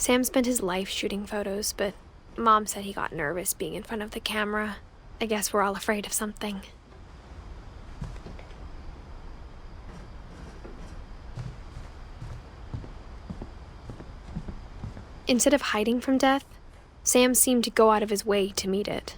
Sam spent his life shooting photos, but Mom said he got nervous being in front of the camera. I guess we're all afraid of something. Instead of hiding from death, Sam seemed to go out of his way to meet it.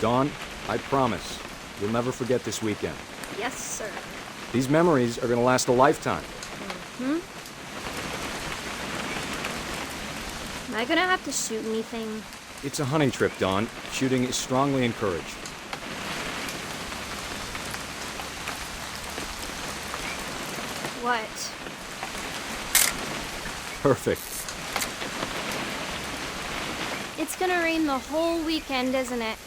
Dawn, I promise, you'll never forget this weekend. Yes, sir. These memories are gonna last a lifetime. Am I gonna have to shoot anything? It's a hunting trip, Dawn. Shooting is strongly encouraged. What? Perfect. It's gonna rain the whole weekend, isn't it?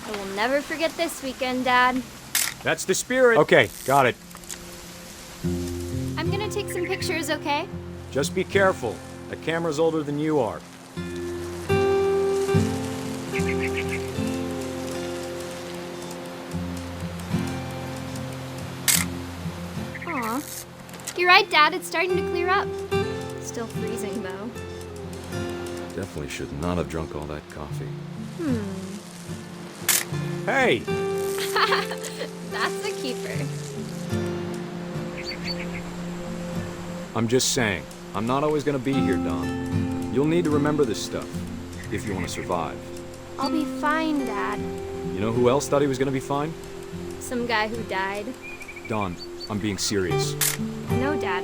I will never forget this weekend, Dad. That's the spirit. Okay, got it. I'm gonna take some pictures, okay? Just be careful. The camera's older than you are. Aw. You're right, Dad. It's starting to clear up. Still freezing, though. Definitely should not have drunk all that coffee. Hey! That's a keeper. I'm just saying, I'm not always gonna be here, Dawn. You'll need to remember this stuff, if you want to survive. I'll be fine, Dad. You know who else thought he was gonna be fine? Some guy who died. Dawn, I'm being serious. No, Dad.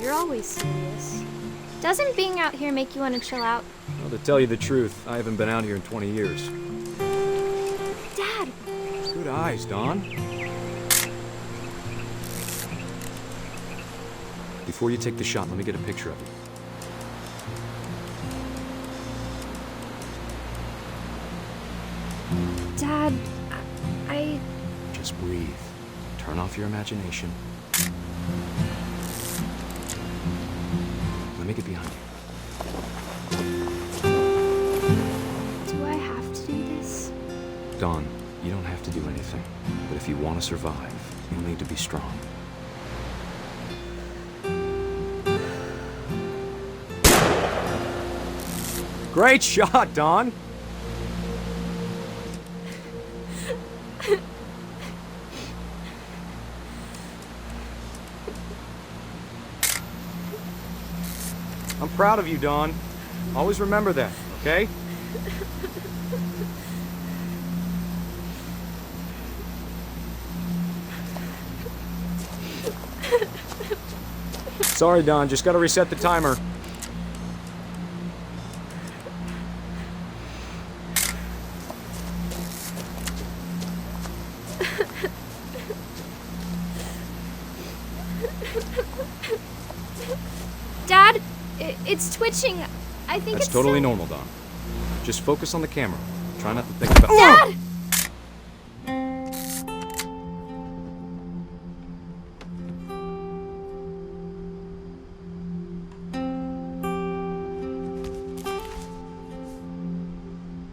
You're always serious. Doesn't being out here make you want to chill out? Well, to tell you the truth, I haven't been out here in 20 years. Dad! Good eyes, Dawn. Before you take the shot, let me get a picture of you. Dad, I... Just breathe. Turn off your imagination. Let me get behind you. Do I have to do this? Dawn, you don't have to do anything. But if you want to survive, you'll need to be strong. Great shot, Dawn! I'm proud of you, Dawn. Always remember that, okay? Sorry, Dawn. Just gotta reset the timer. Dad, it's twitching. I think That's it's totally so... normal, Dawn. Just focus on the camera. Try not to think about... Dad!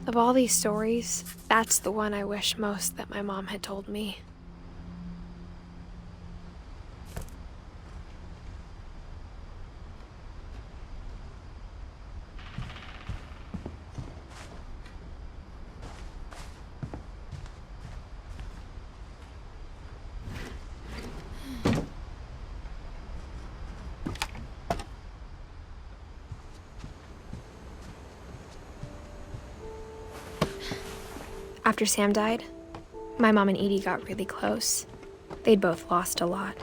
Of all these stories, that's the one I wish most that my mom had told me. After Sam died, my mom and Edie got really close. They'd both lost a lot.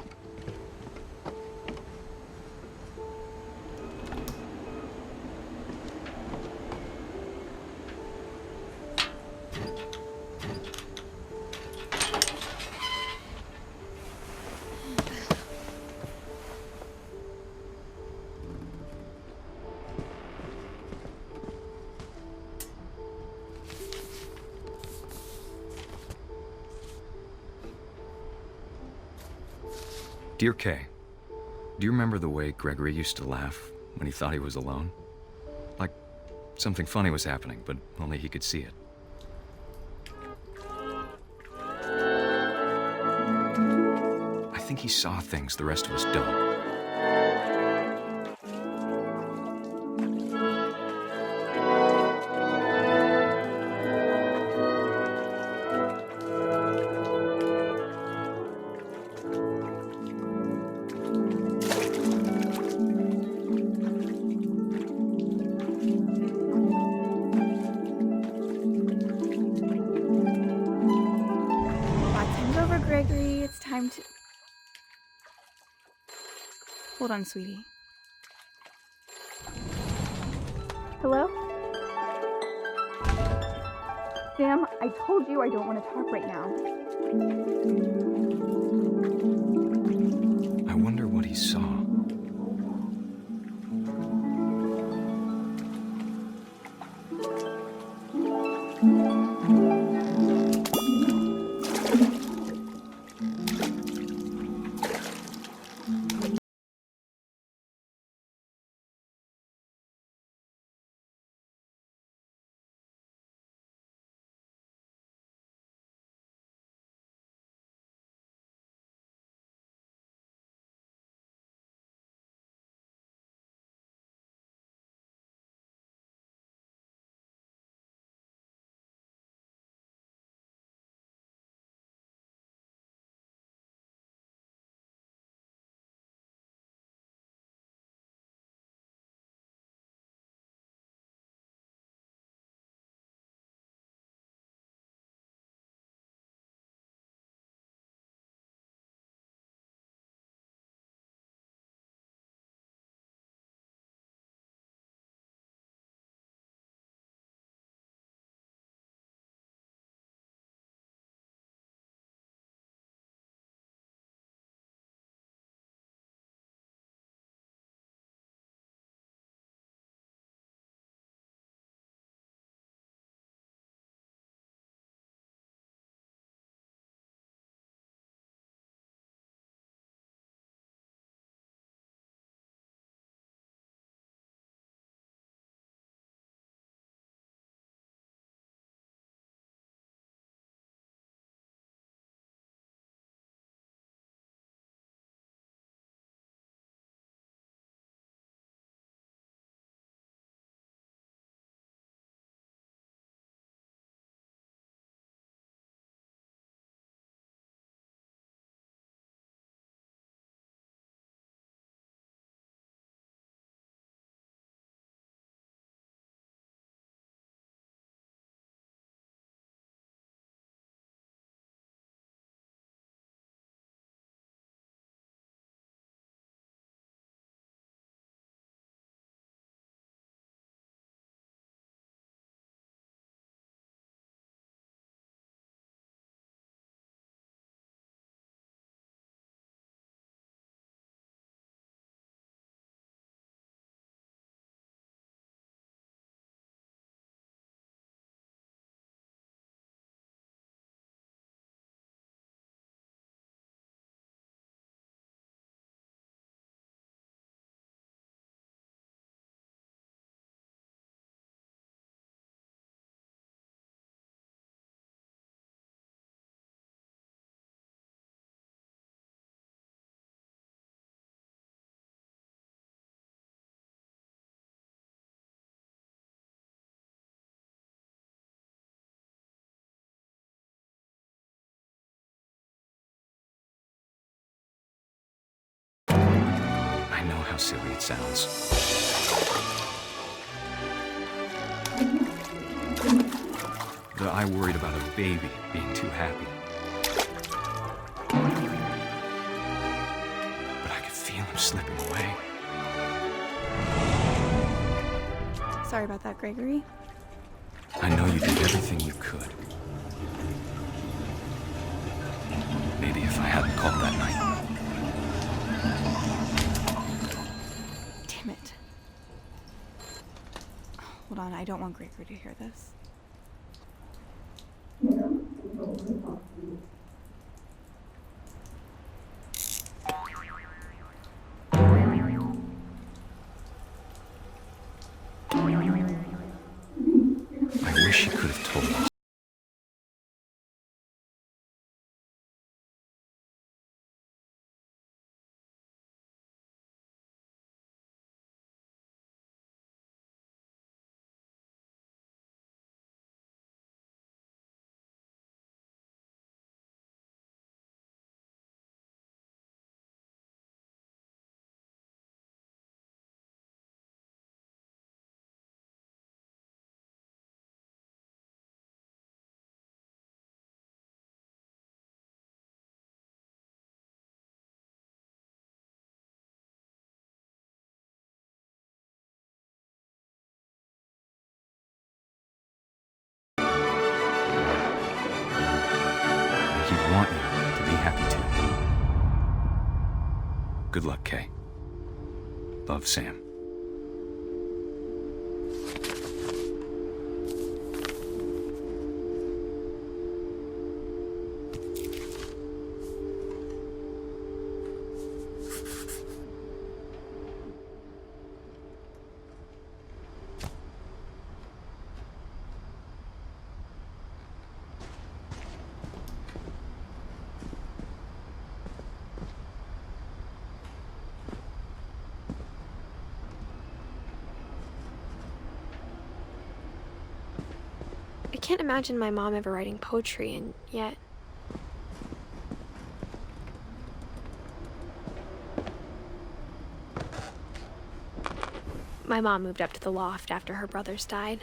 Dear Kay, do you remember the way Gregory used to laugh when he thought he was alone? Like something funny was happening, but only he could see it. I think he saw things the rest of us don't. Gregory, it's time to... Hold on, sweetie. Hello? Sam, I told you I don't want to talk right now. I wonder what he saw. I know how silly it sounds. But I worried about a baby being too happy. But I could feel him slipping away. Sorry about that, Gregory. I know you did everything you could. Maybe if I hadn't called that night. Damn it. Hold on, I don't want Gregory to hear this. Good luck, Kay. Love, Sam. I can't imagine my mom ever writing poetry, and yet... My mom moved up to the loft after her brothers died.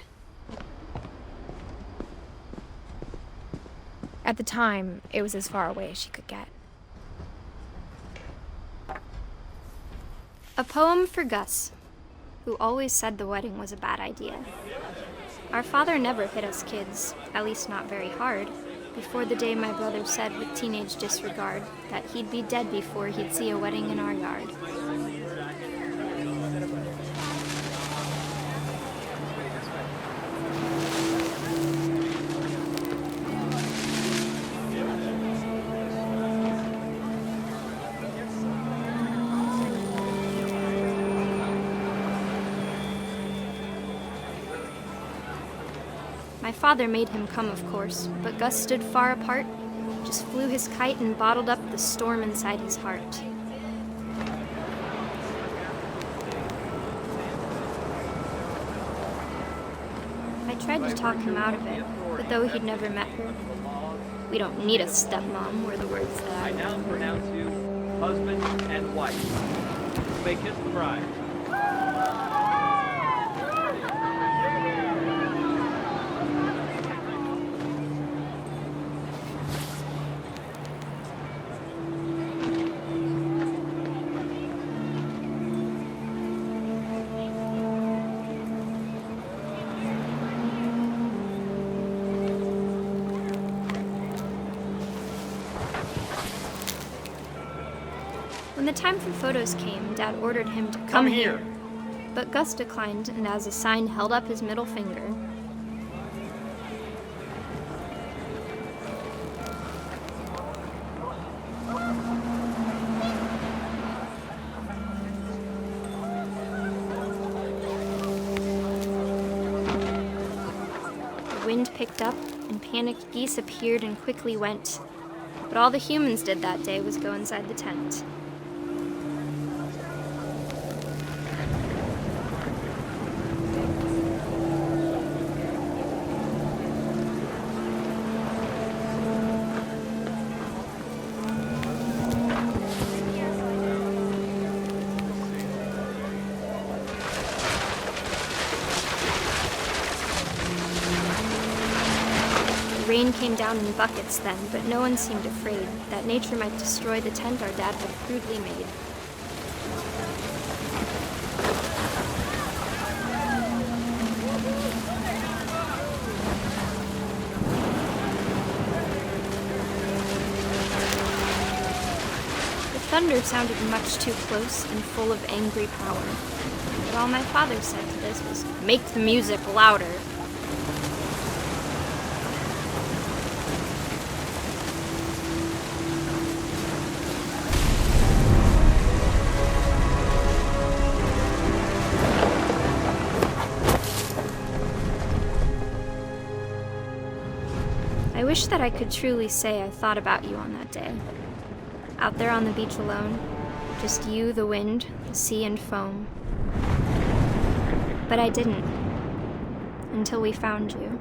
At the time, it was as far away as she could get. A poem for Gus, who always said the wedding was a bad idea. Our father never hit us kids, at least not very hard, before the day my brother said with teenage disregard that he'd be dead before he'd see a wedding in our yard. My father made him come, of course, but Gus stood far apart, just flew his kite and bottled up the storm inside his heart. I tried to talk him out of it, but though he'd never met her, we don't need a stepmom were the words that I now pronounce you husband and wife. You may kiss the bride. When the time for photos came, Dad ordered him to come here. But Gus declined, and as a sign held up his middle finger. The wind picked up, and panicked geese appeared and quickly went. But all the humans did that day was go inside the tent. Rain came down in buckets then, but no one seemed afraid that nature might destroy the tent our dad had crudely made. The thunder sounded much too close and full of angry power. But all my father said to this was, "Make the music louder." I wish that I could truly say I thought about you on that day. Out there on the beach alone, just you, the wind, the sea, and foam. But I didn't, until we found you.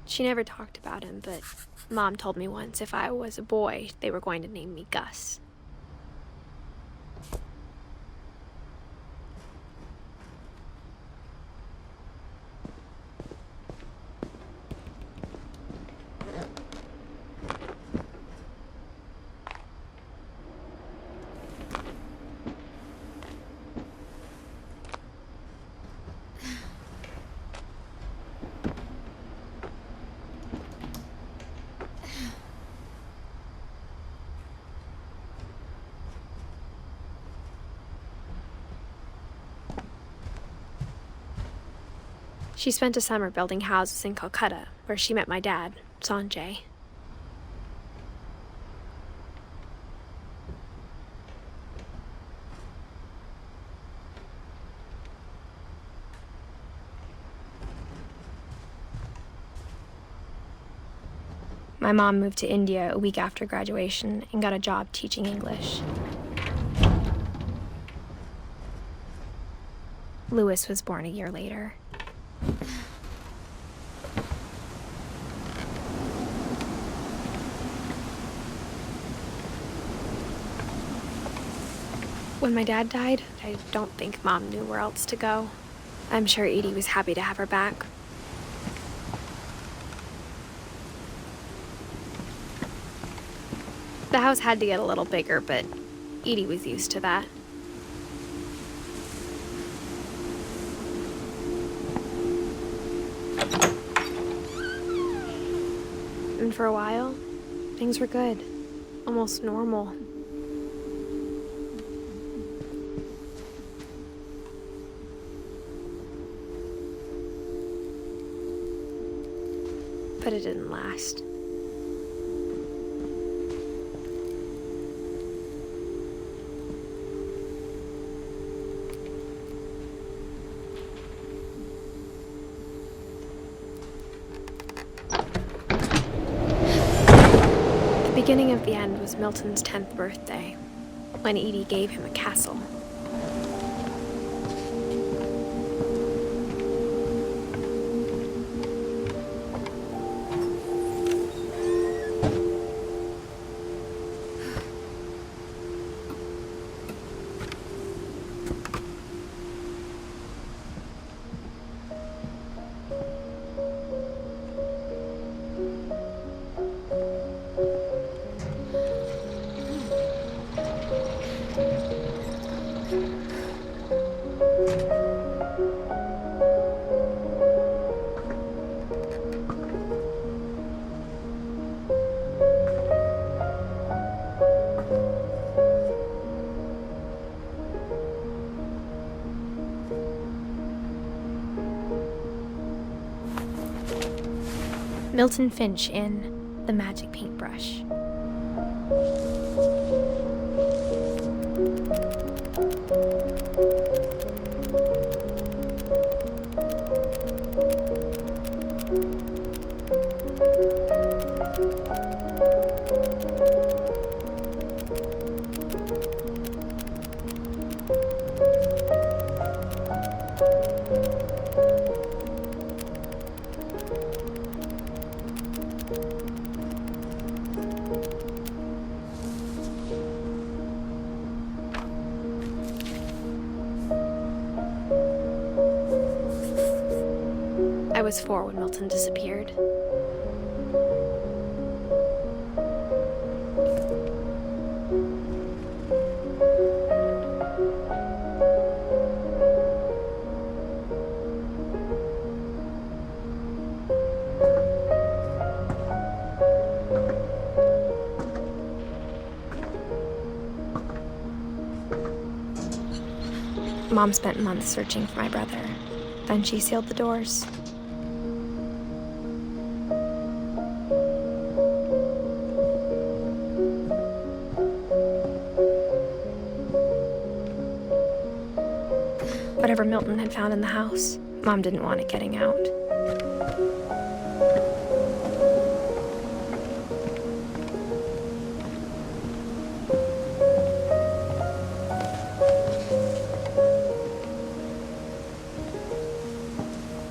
She never talked about him, but Mom told me once if I was a boy, they were going to name me Gus. She spent a summer building houses in Calcutta, where she met my dad, Sanjay. My mom moved to India a week after graduation and got a job teaching English. Louis was born a year later. When my dad died, I don't think Mom knew where else to go. I'm sure Edie was happy to have her back. The house had to get a little bigger, but Edie was used to that. And for a while, things were good. Almost normal. But it didn't last. The beginning of the end was Milton's 10th birthday, when Edie gave him a castle. Milton Finch in The Magic Paintbrush. I was 4 when Milton disappeared. Mom spent months searching for my brother. Then she sealed the doors. Whatever Milton had found in the house, Mom didn't want it getting out.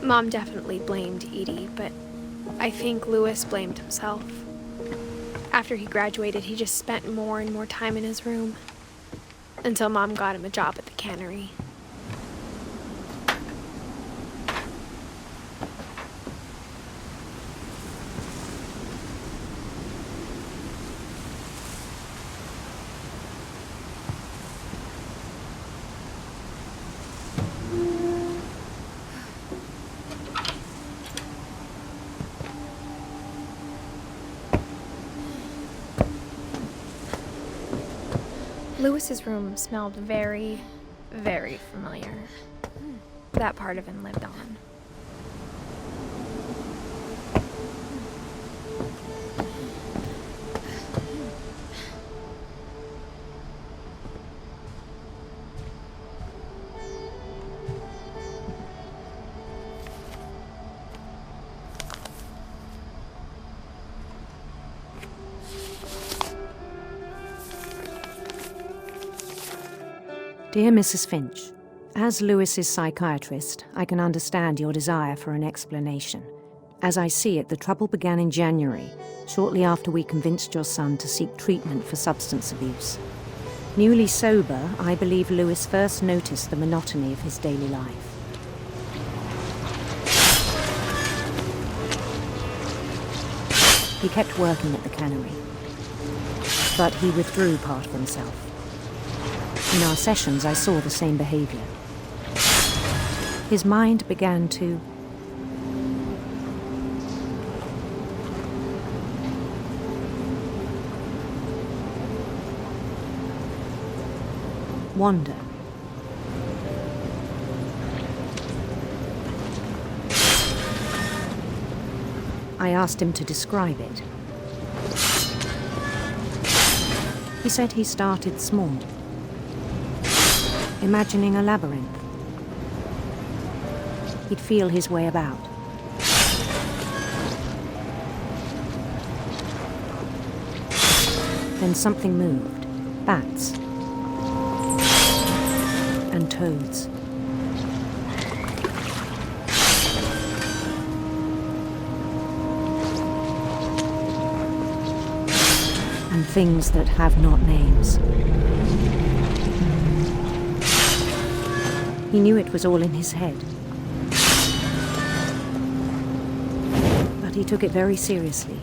Mom definitely blamed Edie, but I think Louis blamed himself. After he graduated, he just spent more and more time in his room, until Mom got him a job at the cannery. Louis's room smelled very, very familiar. That part of him lived on. Dear Mrs. Finch, as Lewis's psychiatrist, I can understand your desire for an explanation. As I see it, the trouble began in January, shortly after we convinced your son to seek treatment for substance abuse. Newly sober, I believe Lewis first noticed the monotony of his daily life. He kept working at the cannery, but he withdrew part of himself. In our sessions, I saw the same behavior. His mind began to wander. I asked him to describe it. He said he started small, imagining a labyrinth. He'd feel his way about. Then something moved. Bats. And toads. And things that have not names. He knew it was all in his head. But he took it very seriously.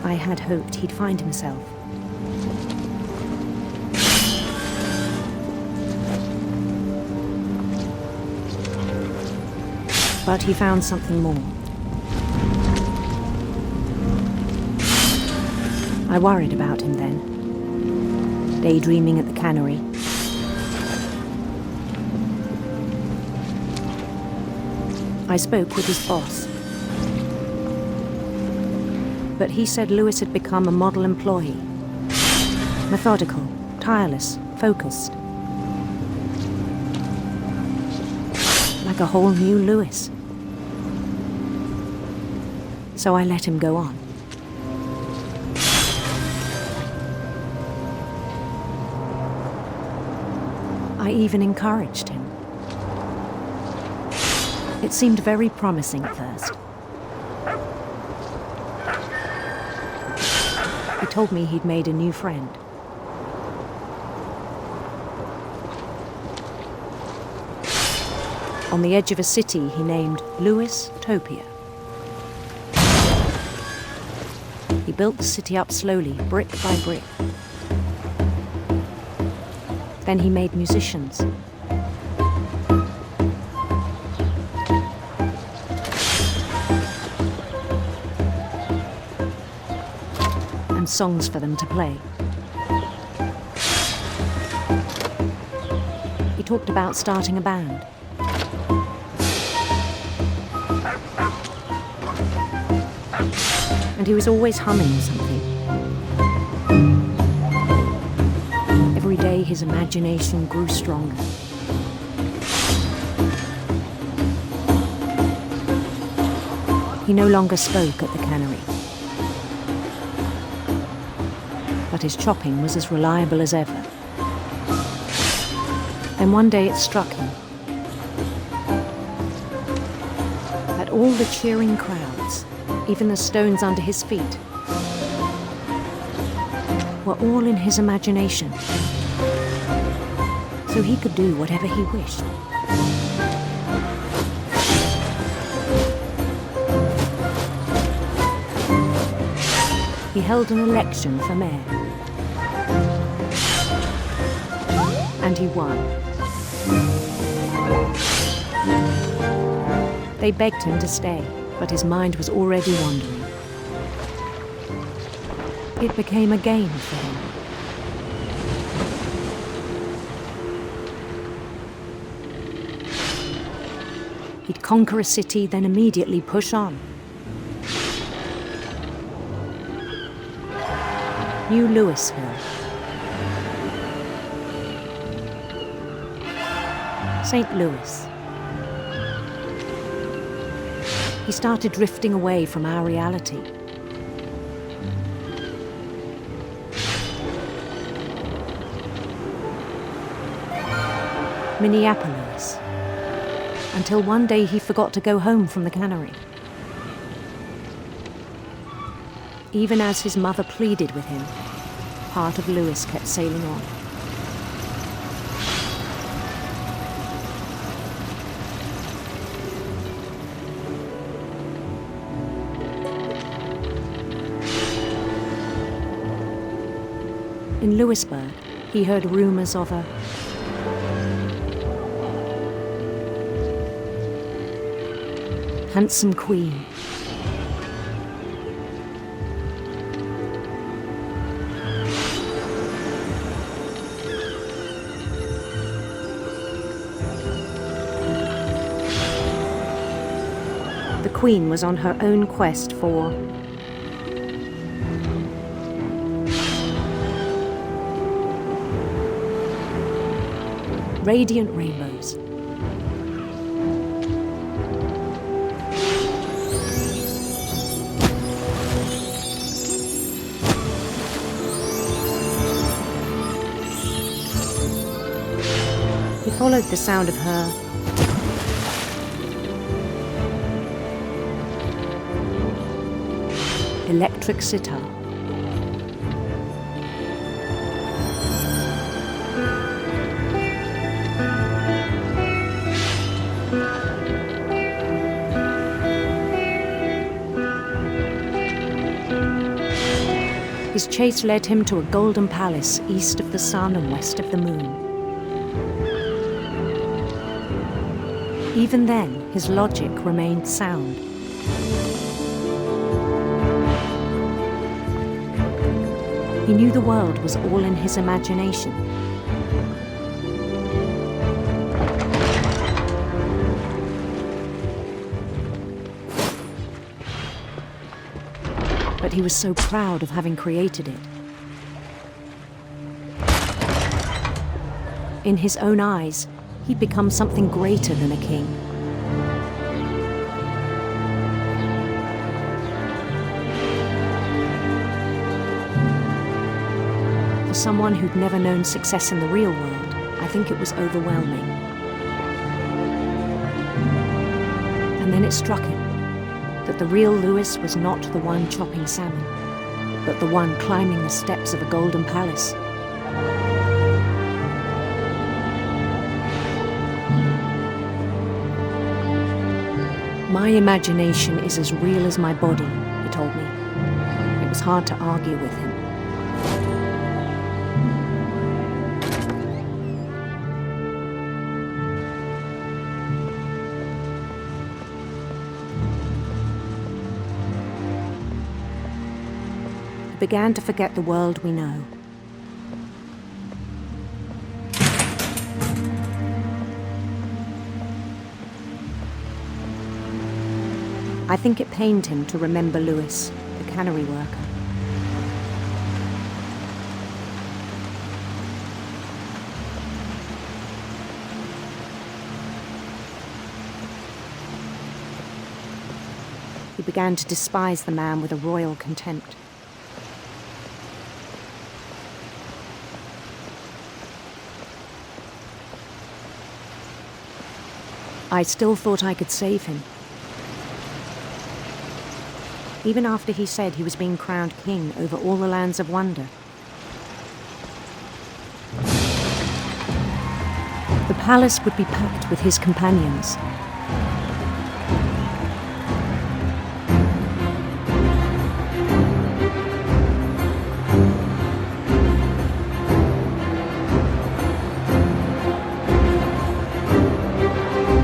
I had hoped he'd find himself. But he found something more. I worried about him then, daydreaming at the cannery. I spoke with his boss. But he said Lewis had become a model employee. Methodical, tireless, focused. Like a whole new Lewis. So I let him go on. I even encouraged him. It seemed very promising at first. He told me he'd made a new friend. On the edge of a city he named Lewis Topia. He built the city up slowly, brick by brick. Then he made musicians. And songs for them to play. He talked about starting a band. And he was always humming something. Every day his imagination grew stronger. He no longer spoke at the cannery. But his chopping was as reliable as ever. Then one day it struck him that all the cheering crowds, even the stones under his feet, were all in his imagination, so he could do whatever he wished. He held an election for mayor, and he won. They begged him to stay, but his mind was already wandering. It became a game for him. He'd conquer a city, then immediately push on. New Louisville. St. Louis. He started drifting away from our reality. Minneapolis. Until one day he forgot to go home from the cannery. Even as his mother pleaded with him, part of Louis kept sailing on. In Louisburg, he heard rumors of a handsome queen. The queen was on her own quest for radiant rainbows. He followed the sound of her electric sitar. His chase led him to a golden palace east of the sun and west of the moon. Even then, his logic remained sound. He knew the world was all in his imagination. But he was so proud of having created it. In his own eyes, he'd become something greater than a king. For someone who'd never known success in the real world, I think it was overwhelming. And then it struck him that the real Louis was not the one chopping salmon, but the one climbing the steps of a golden palace. My imagination is as real as my body, he told me. It was hard to argue with him. He began to forget the world we know. I think it pained him to remember Louis, the cannery worker. He began to despise the man with a royal contempt. I still thought I could save him. Even after he said he was being crowned king over all the lands of wonder. The palace would be packed with his companions.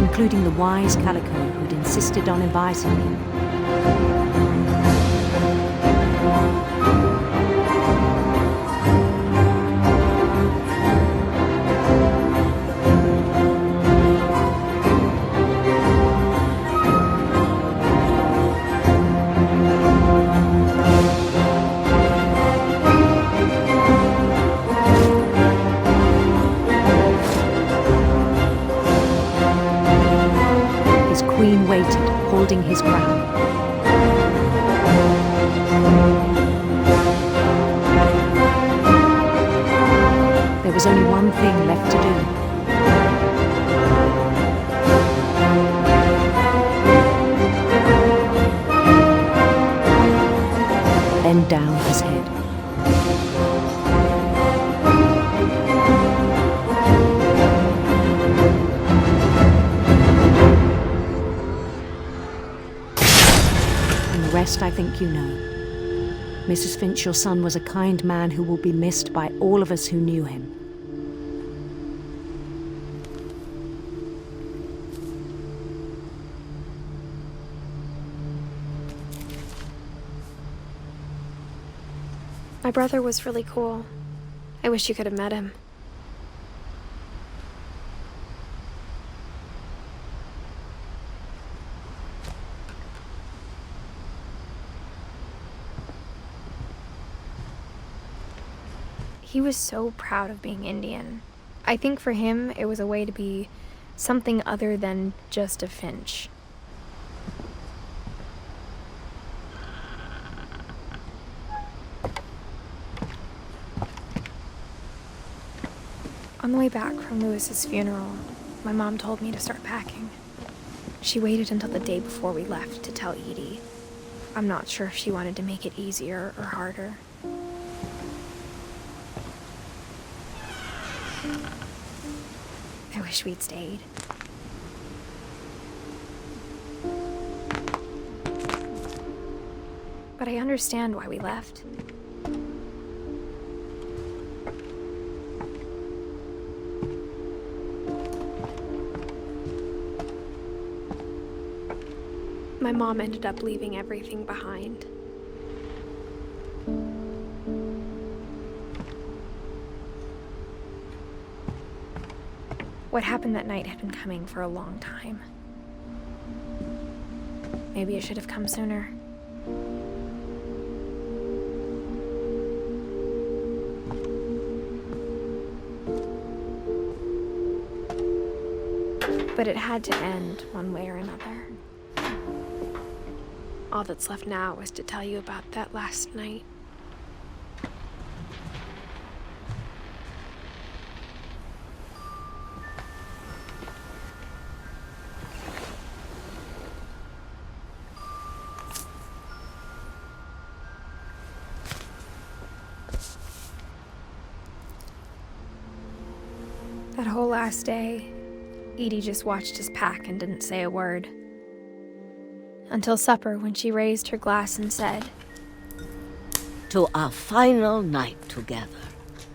Including the wise Calico who'd insisted on advising him. Queen waited, holding his crown. There was only one thing left to do. bend down his head. And the rest I think you know. Mrs. Finch, your son was a kind man who will be missed by all of us who knew him. My brother was really cool. I wish you could have met him. He was so proud of being Indian. I think for him, it was a way to be something other than just a Finch. On the way back from Lewis's funeral, my mom told me to start packing. She waited until the day before we left to tell Edie. I'm not sure if she wanted to make it easier or harder. I wish we'd stayed. But I understand why we left. My mom ended up leaving everything behind. What happened that night had been coming for a long time. Maybe it should have come sooner. But it had to end one way or another. All that's left now is to tell you about that last night. That whole last day, Edie just watched us pack and didn't say a word. Until supper, when she raised her glass and said, "To our final night together,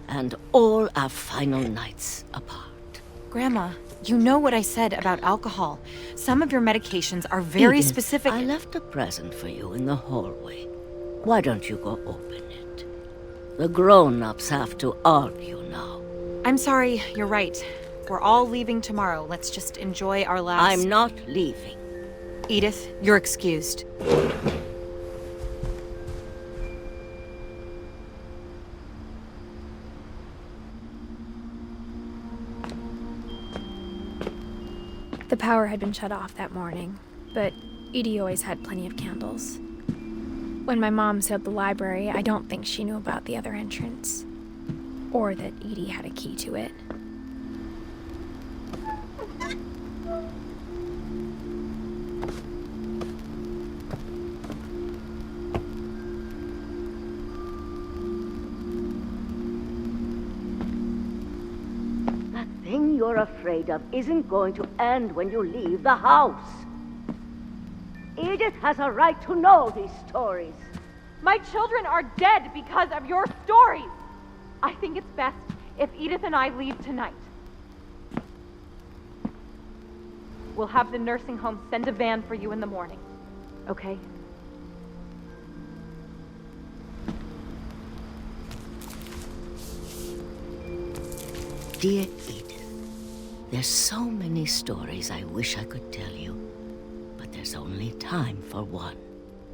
and all our final nights apart." Grandma, you know what I said about alcohol. Some of your medications are very Edith, specific. I left a present for you in the hallway. Why don't you go open it? The grown-ups have to argue now. I'm sorry, you're right. We're all leaving tomorrow. Let's just enjoy our last... I'm not leaving. Edith, you're excused. The power had been shut off that morning, but Edie always had plenty of candles. When my mom sealed the library, I don't think she knew about the other entrance, or that Edie had a key to it. That thing you're afraid of isn't going to end when you leave the house. Edith has a right to know these stories. My children are dead because of your stories. I think it's best if Edith and I leave tonight. We'll have the nursing home send a van for you in the morning, okay? Dear Edith, there's so many stories I wish I could tell you, but there's only time for one.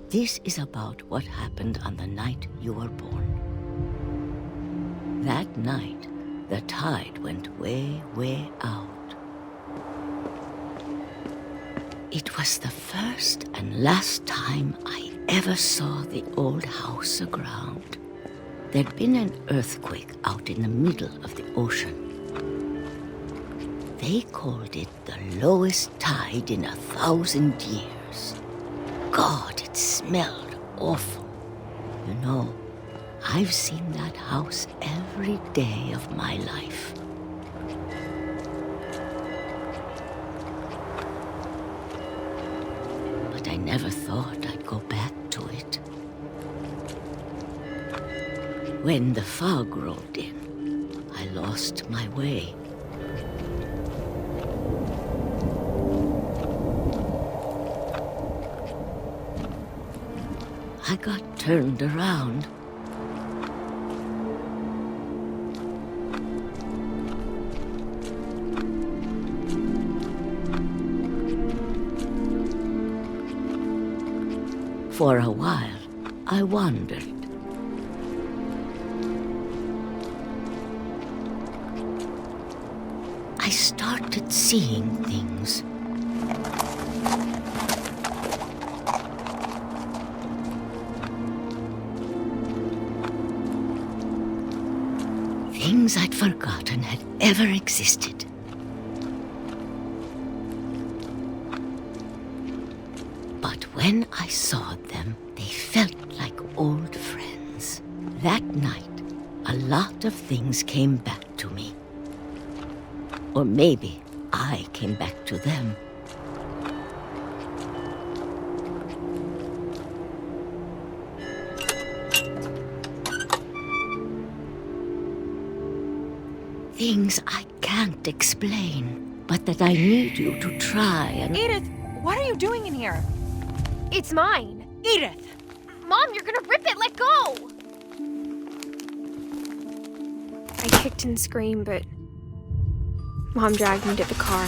This is about what happened on the night you were born. That night, the tide went way, way out. It was the first and last time I ever saw the old house aground. There'd been an earthquake out in the middle of the ocean. They called it the lowest tide in 1,000 years. God, it smelled awful. You know, I've seen that house every day of my life. But I never thought I'd go back to it. When the fog rolled in, I lost my way. I got turned around. For a while, I wandered. I started seeing things. Things I'd forgotten had ever existed. But when I saw them, they felt like old friends. That night, a lot of things came back to me. Or maybe I came back to them. Things I can't explain, but that I need you to try and... Edith, what are you doing in here? It's mine. Edith! Mom, you're gonna rip it. Let go! I kicked and screamed, but Mom dragged me to the car.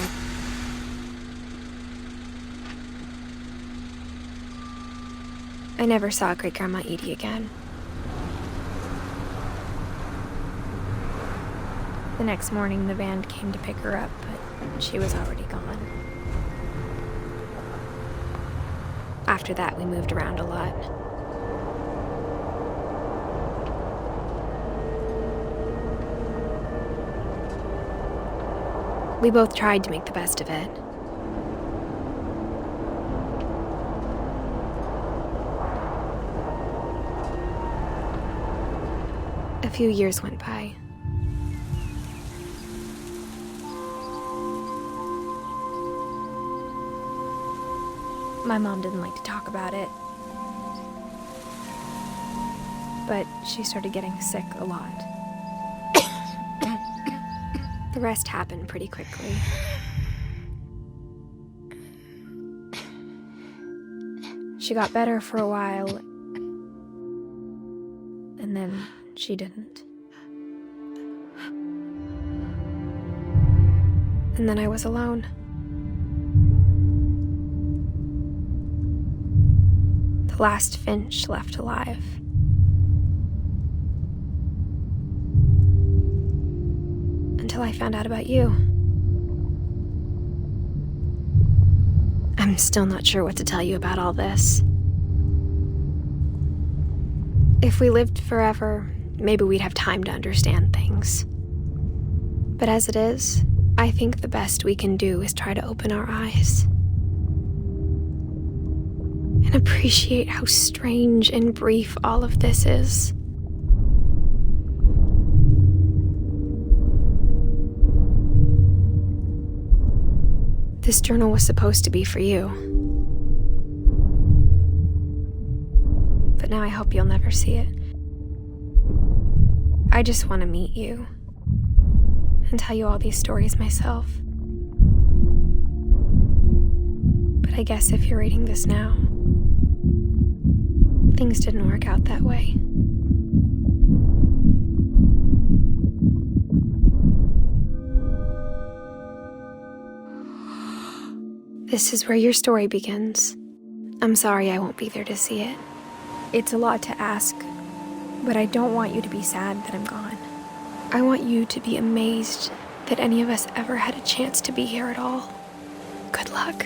I never saw Great-Grandma Edie again. The next morning, the van came to pick her up, but she was already gone. After that, we moved around a lot. We both tried to make the best of it. A few years went by. My mom didn't like to talk about it, but she started getting sick a lot. The rest happened pretty quickly. She got better for a while, and then she didn't. And then I was alone. The last Finch left alive. Until I found out about you. I'm still not sure what to tell you about all this. If we lived forever, maybe we'd have time to understand things. But as it is, I think the best we can do is try to open our eyes. And appreciate how strange and brief all of this is. This journal was supposed to be for you. But now I hope you'll never see it. I just want to meet you and tell you all these stories myself. But I guess if you're reading this now, things didn't work out that way. This is where your story begins. I'm sorry I won't be there to see it. It's a lot to ask, but I don't want you to be sad that I'm gone. I want you to be amazed that any of us ever had a chance to be here at all. Good luck.